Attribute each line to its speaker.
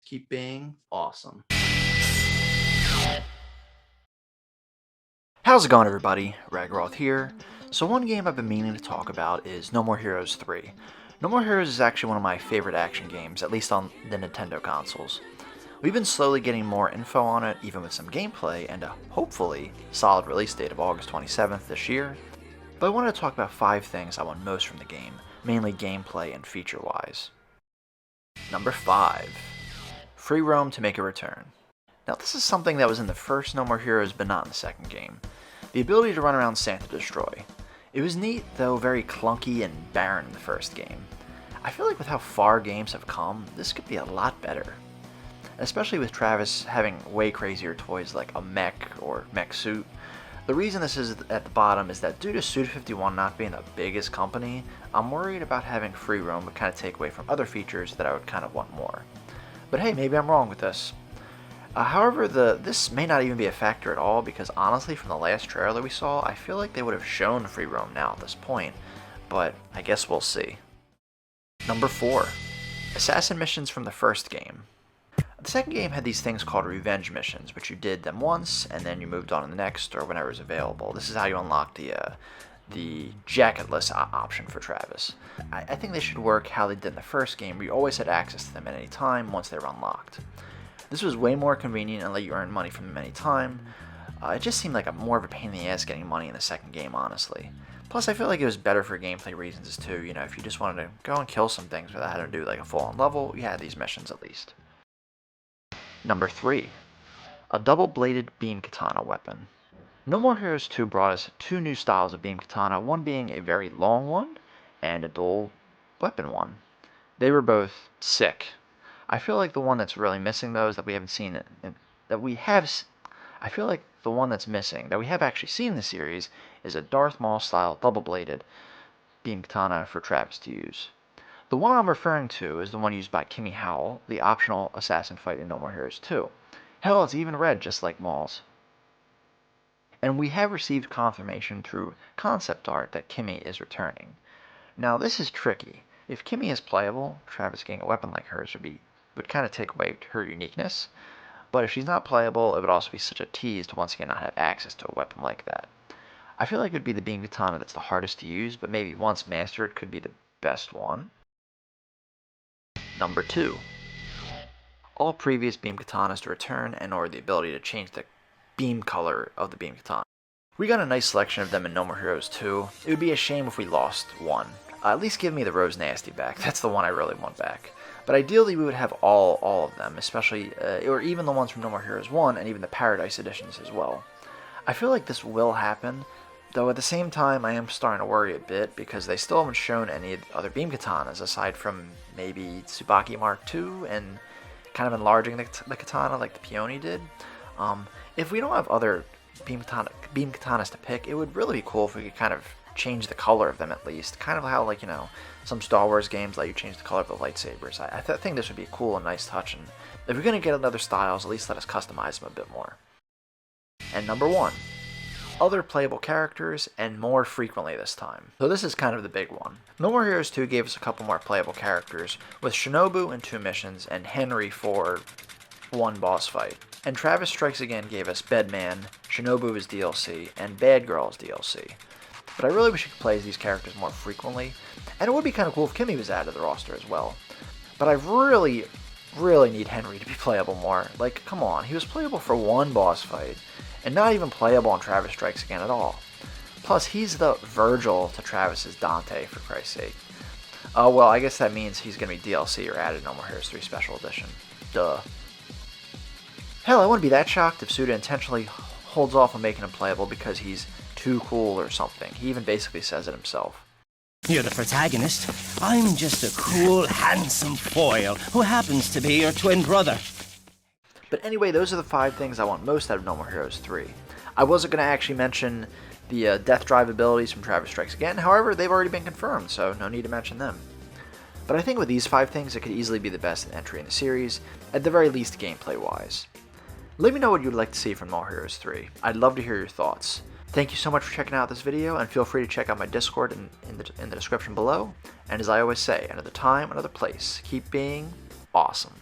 Speaker 1: Keep being awesome. How's it going, everybody? Ragroth here. So one game I've been meaning to talk about is No More Heroes 3. No More Heroes is actually one of my favorite action games, at least on the Nintendo consoles. We've been slowly getting more info on it, even with some gameplay, and a hopefully solid release date of August 27th this year. But I wanted to talk about 5 things I want most from the game, mainly gameplay and feature-wise. Number 5. Free roam to make a return. Now this is something that was in the first No More Heroes but not in the second game. The ability to run around Santa Destroy. It was neat, though very clunky and barren in the first game. I feel like with how far games have come, this could be a lot better. Especially with Travis having way crazier toys like a mech or mech suit. The reason this is at the bottom is that due to Suda51 not being the biggest company, I'm worried about having free roam would kind of take away from other features that I would kind of want more. But hey, maybe I'm wrong with this. However, this may not even be a factor at all because honestly from the last trailer we saw, I feel like they would have shown free roam now at this point, but I guess we'll see. Number 4. Assassin missions from the first game. The second game had these things called revenge missions, which you did them once and then you moved on to the next or whenever it was available. This is how you unlock the jacketless option for Travis. I think they should work how they did in the first game, where you always had access to them at any time once they were unlocked. This was way more convenient and let you earn money from them any time. It just seemed like more of a pain in the ass getting money in the second game, honestly. Plus, I feel like it was better for gameplay reasons too. You know, if you just wanted to go and kill some things without having to do like a full-on level, you had these missions at least. Number 3. A double-bladed beam katana weapon. No More Heroes 2 brought us 2 new styles of beam katana, one being a very long one and a dual weapon one. They were both sick. I feel like the one that's really missing though is that we haven't seen it. I feel like the one that's missing that we have actually seen in the series is a Darth Maul style double-bladed beam katana for Travis to use. The one I'm referring to is the one used by Kimmy Howell, the optional assassin fight in No More Heroes 2. Hell, it's even red just like Maul's. And we have received confirmation through concept art that Kimmy is returning. Now this is tricky. If Kimmy is playable, Travis getting a weapon like hers would kind of take away her uniqueness. But if she's not playable, it would also be such a tease to once again not have access to a weapon like that. I feel like it would be the beam katana that's the hardest to use, but maybe once mastered could be the best one. Number 2. All previous beam katanas to return and or the ability to change the beam color of the beam katana. We got a nice selection of them in No More Heroes 2. It would be a shame if we lost one. At least give me the Rose Nasty back. That's the one I really want back. But ideally we would have all of them, especially, or even the ones from No More Heroes 1 and even the Paradise editions as well. I feel like this will happen, though at the same time I am starting to worry a bit because they still haven't shown any other beam katanas aside from maybe Tsubaki Mark II and kind of enlarging the katana like the Peony did. If we don't have other beam katanas to pick, it would really be cool if we could kind of change the color of them at least. Kind of how, like, you know, some Star Wars games let you change the color of the lightsabers. I think this would be a cool and nice touch, and if we're going to get other styles, at least let us customize them a bit more. And number 1. Other playable characters, and more frequently this time. So this is kind of the big one. No More Heroes 2 gave us a couple more playable characters, with Shinobu in 2 missions, and Henry for 1 boss fight. And Travis Strikes Again gave us Bedman, Shinobu as DLC, and Bad Girl as DLC. But I really wish you could play as these characters more frequently, and it would be kind of cool if Kimmy was added to the roster as well. But I really need Henry to be playable more. Like, come on, he was playable for 1 boss fight, and not even playable on Travis Strikes Again at all. Plus, he's the Virgil to Travis's Dante, for Christ's sake. Oh, well, I guess that means he's going to be DLC or added No More Heroes 3 Special Edition. Duh. Hell, I wouldn't be that shocked if Suda intentionally holds off on making him playable because he's too cool or something. He even basically says it himself.
Speaker 2: You're the protagonist. I'm just a cool, handsome foil who happens to be your twin brother.
Speaker 1: But anyway, those are the 5 things I want most out of No More Heroes 3. I wasn't going to actually mention the Death Drive abilities from Travis Strikes Again, however, they've already been confirmed, so no need to mention them. But I think with these 5 things, it could easily be the best entry in the series, at the very least gameplay-wise. Let me know what you'd like to see from No More Heroes 3. I'd love to hear your thoughts. Thank you so much for checking out this video, and feel free to check out my Discord in the description below. And as I always say, another time, another place, keep being awesome.